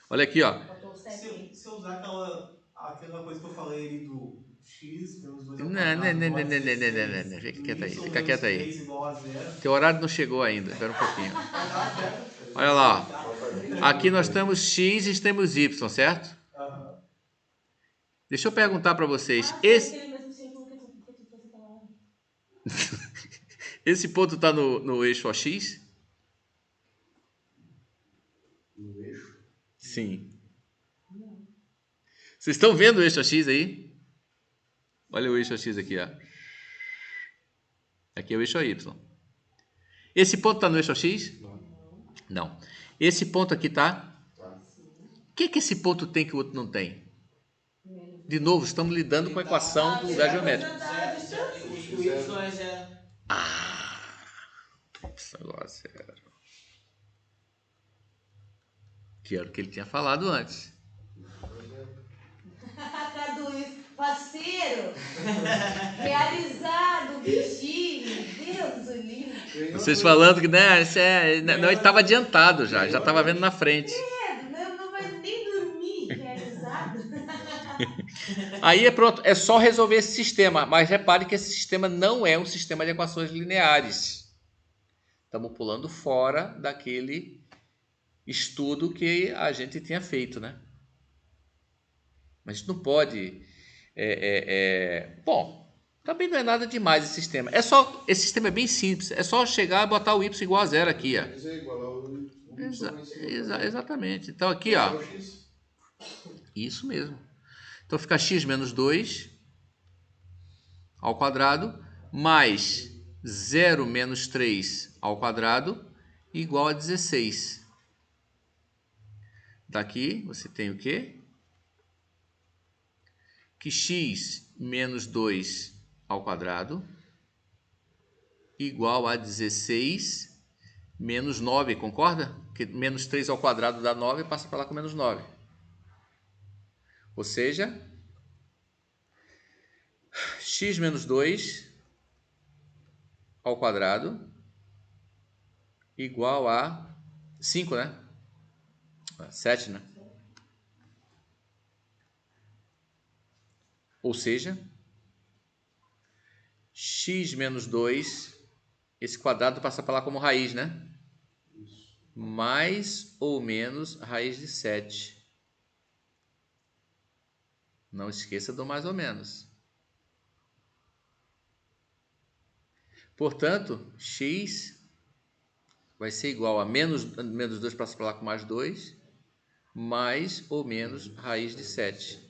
Olha aqui, ó. Botou o 7. Se eu usar aquela coisa que eu falei ali do x menos 2 ao Não, quadrado igual a 16, não. Fica do quieto aí, y fica menos quieto aí. 3 igual a 0. Teu horário não chegou ainda, espera um pouquinho. Vai dar certo. Olha lá, ó. Aqui nós temos x e temos y, certo? Aham. Deixa eu perguntar para vocês. Aquele mesmo círculo que tu fez aquela hora. Esse ponto está no eixo OX? No eixo. Sim. Vocês estão vendo o eixo OX aí? Olha o eixo OX aqui, ó. Aqui é o eixo Y. Esse ponto está no eixo OX? Não. Esse ponto aqui tá? O que esse ponto tem que o outro não tem? De novo, estamos lidando com a equação do lugar geométrico. O y é 0. Que era o que ele tinha falado antes. Traduz, parceiro, realizado, bichinho, Deus do livre. Vocês falando que né, não, ele estava adiantado já estava vendo na frente. Não vai nem dormir, realizado. Aí é pronto, é só resolver esse sistema, mas repare que esse sistema não é um sistema de equações lineares. Estamos pulando fora daquele estudo que a gente tinha feito, né? Mas não pode... Bom, também não é nada demais esse sistema. Esse sistema é bem simples. É só chegar e botar o y igual a zero aqui, ó. Exatamente. Então aqui, ó. Isso mesmo. Então fica x menos 2 ao quadrado mais 0 menos 3 ao quadrado igual a 16. Daqui você tem o quê? Que x menos 2 ao quadrado igual a 16 menos 9, concorda? Porque menos 3 ao quadrado dá 9 e passa para lá com menos 9. Ou seja, x menos 2 ao quadrado igual a 5, né? 7, né? Ou seja, x menos 2 esse quadrado passa para lá como raiz, né? Isso. Mais ou menos raiz de 7. Não esqueça do mais ou menos. Portanto, x vai ser igual a menos 2 passa para lá com mais 2, mais ou menos raiz de 7.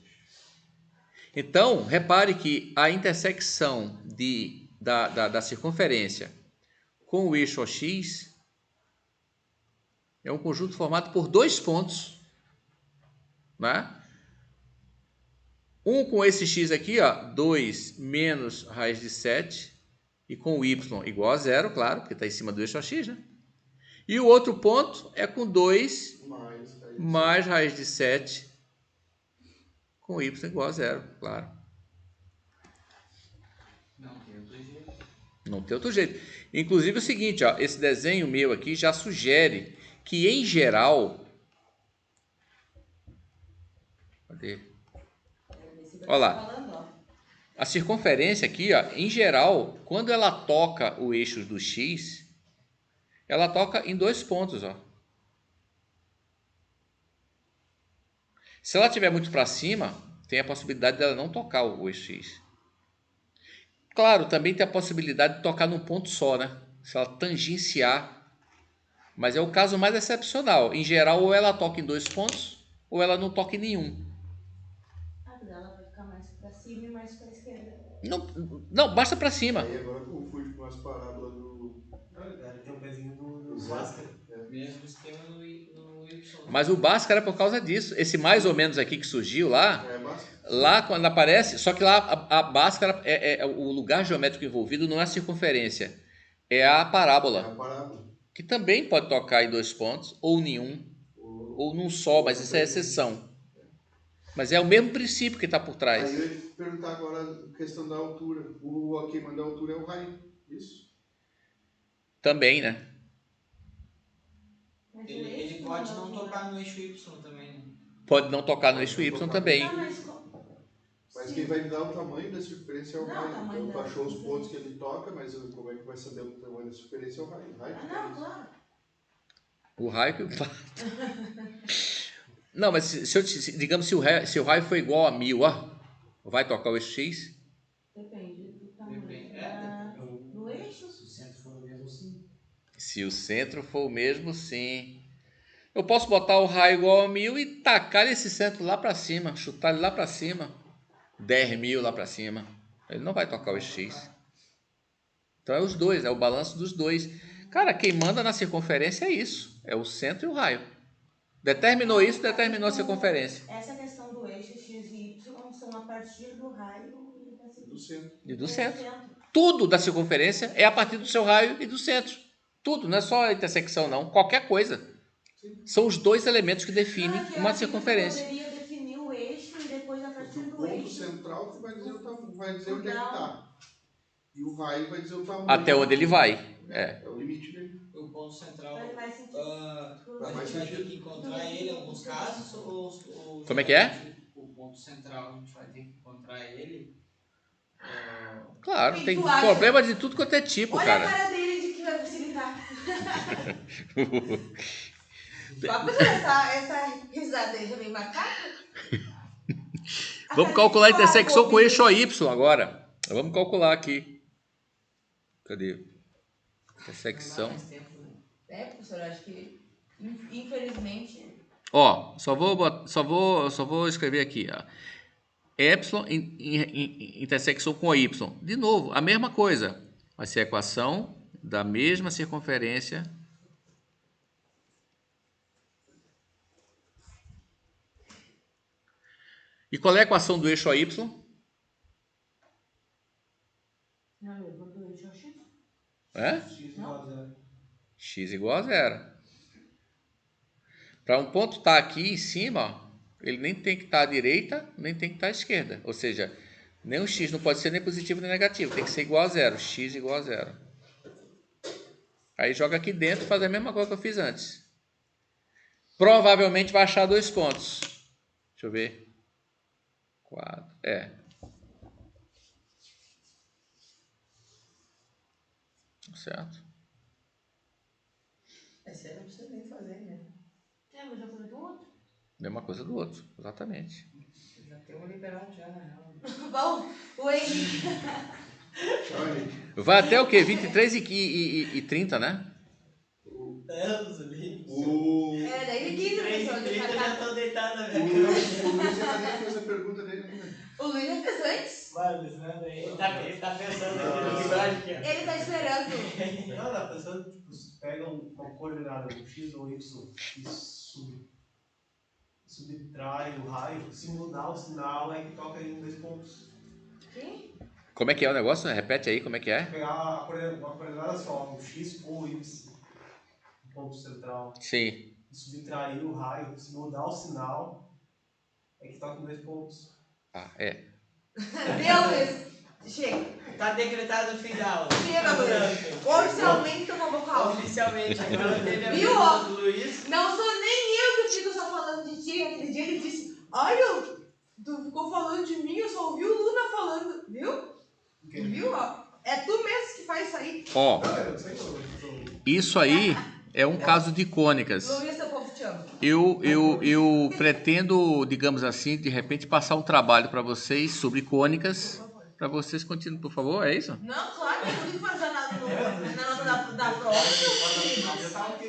Então, repare que a intersecção da circunferência com o eixo OX é um conjunto formado por 2 pontos, né? Um com esse x aqui, ó, 2 menos raiz de 7, e com o y igual a 0, claro, porque está em cima do eixo OX, né? E o outro ponto é com 2 mais raiz de 7, com y igual a 0, claro. Não tem outro jeito. Não tem outro jeito. Inclusive é o seguinte, ó, esse desenho meu aqui já sugere que, em geral... Cadê? Olha lá. A circunferência aqui, ó, em geral, quando ela toca o eixo do x, ela toca em 2 pontos, ó. Se ela estiver muito para cima, tem a possibilidade dela não tocar o eixo x. Claro, também tem a possibilidade de tocar num ponto só, né? Se ela tangenciar. Mas é o caso mais excepcional. Em geral, ou ela toca em 2 pontos, ou ela não toca em nenhum. Ela vai ficar mais pra cima e mais pra esquerda. Não, basta para cima. Aí agora confunde com as parábolas do... Ele tem um pezinho do Zé. Bhaskara. Mesmo esquema no Y. Mas o Bhaskara é por causa disso. Esse mais ou menos aqui que surgiu lá, É básico. lá quando aparece, só que lá a Bhaskara, o lugar geométrico envolvido não é a circunferência, é a É a parábola, parábola. que também pode tocar em 2 pontos, ou nenhum, ou num só, mas isso é exceção. Mas é o mesmo princípio que está por trás. Aí eu ia te perguntar agora a questão da altura. O quem manda a altura é o raio. Isso? Também, né? Mas o Ele eixo pode não não tocar no eixo Y também, né? Pode não tocar no eixo Y também. Tá, mas Mas quem vai me dar o tamanho da circunferência é o Não, raio. o tamanho Então tu da achou os circunferência. pontos que ele toca, mas como é que vai saber o tamanho da circunferência é o raio. O raio que Não, faz isso. claro. O raio que impacta. Não, mas digamos se o raio for igual a 1000, ó, vai tocar o eixo X? Depende do tamanho Depende. do eixo. Se o centro for o mesmo, sim. Se o centro for o mesmo, sim. Eu posso botar o raio igual a 1000 e tacar esse centro lá para cima, chutar ele lá para cima, 10.000 lá para cima. Ele não vai tocar o eixo X. Então é os dois, é o balanço dos dois. Cara, quem manda na circunferência é isso, é o centro e o raio. Determinou isso, determinou a circunferência. Essa questão do eixo X e Y são a partir do raio e da Do centro. E do centro. Tudo da circunferência é a partir do seu raio e do centro. Tudo, não é só a intersecção, não. Qualquer coisa. São os dois elementos que definem uma circunferência. Poderia definir o eixo e depois a partir O do ponto eixo. central que vai dizer, vai dizer onde é que está. E o raio vai dizer o tamanho. Até onde ele vai. É. É o limite dele. O ponto central. Faz mais sentido. A mais gente vai ter sentido. que encontrar ele em alguns casos ou Como é que é? O ponto central, a gente vai ter que encontrar ele. Claro, O que tem tu acha? problema de tudo quanto é tipo, Olha a cara. cara dele de que vai facilitar. Só pra essa risada aí já vem macaca? Vamos calcular a intersecção com o eixo Y agora. Vamos calcular aqui. Cadê? Intersecção. É, professor, acho que infelizmente. Ó, só vou escrever aqui, ó. Epsilon em intersecção com Y. De novo, a mesma coisa. Vai ser a equação da mesma circunferência. E qual é a equação do eixo AY? Não, eu vou do eixo X. É? X igual a 0. X igual a 0. Para um ponto estar aqui em cima, ó, ele nem tem que estar à direita, nem tem que estar à esquerda. Ou seja, nem o x não pode ser nem positivo nem negativo. Tem que ser igual a 0. X igual a 0. Aí joga aqui dentro e faz a mesma coisa que eu fiz antes. Provavelmente vai achar 2 pontos. Deixa eu ver. 4. Certo? Esse aí não precisa nem fazer, né? É, mas já falei do outro. Mesma coisa do outro, exatamente. Já tem um liberado já, na real. Bom, o Henrique. Olha, Vai até o quê? 23 e 30, né? Deus, ali. É, daí 15 pessoas de já cada. estão deitados na O minha cama. Luiz ainda nem fez a pergunta dele ainda. O Luiz já fez antes. Vai, Luiz, né? Ele tá pensando aqui no bigode aqui, ó. Ele tá esperando. Não, tá pensando, tipo, se pega uma coordenada, um X ou Y, e subtrai o raio, se mudar o sinal é que toca em 2 pontos. Sim? Como é que é o negócio? Repete aí como é que é. Pegar uma coordenada só, um X ou Y, um ponto central, Sim. e subtrair o raio, se mudar o sinal, é que toca em 2 pontos. Ah, é. Deu, Luiz. Chega. Tá decretado o fim da aula. Chega, Luiz. Oficialmente tu roubou calma. Oficialmente, agora teve a Viu, pergunta ó? do Luiz. Não sou nem eu que fico só falando de ti. Aquele dia ele disse, olha, tu ficou falando de mim, eu só ouvi o Luna falando. Viu? Viu, ó? É tu mesmo que faz isso aí. Ó, Não, eu sei que eu isso aí é um caso de cônicas. Luiz, teu povo te ama. Eu pretendo, digamos assim, de repente passar um trabalho para vocês sobre cônicas, para vocês continuem, por favor, é isso? Não, claro que eu não tenho que fazer nada na nota da prova.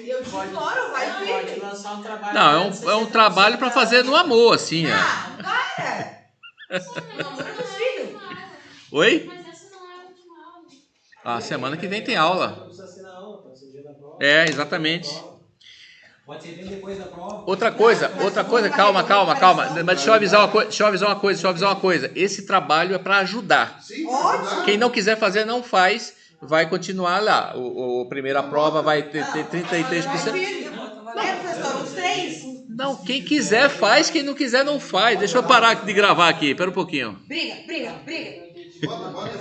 Eu te imploro, vai Pode firme. lançar um trabalho. Não, é um trabalho para fazer no amor, assim, ó. Ah, para! Pelo amor dos filhos. Oi? Mas essa não é a última aula. A semana que vem tem aula. Não precisa ser na aula, pode ser dia da prova. É, exatamente. Pode ser bem depois da prova. Outra coisa, calma. Mas deixa eu avisar uma coisa. Esse trabalho é para ajudar. Sim, Ótimo. Quem não quiser fazer, não faz. Vai continuar lá. O primeira prova vai ter 33%. Vai firme. É, professor, os 3? Não, quem quiser faz, quem não quiser não faz. Deixa eu parar de gravar aqui, espera um pouquinho. Briga. Bota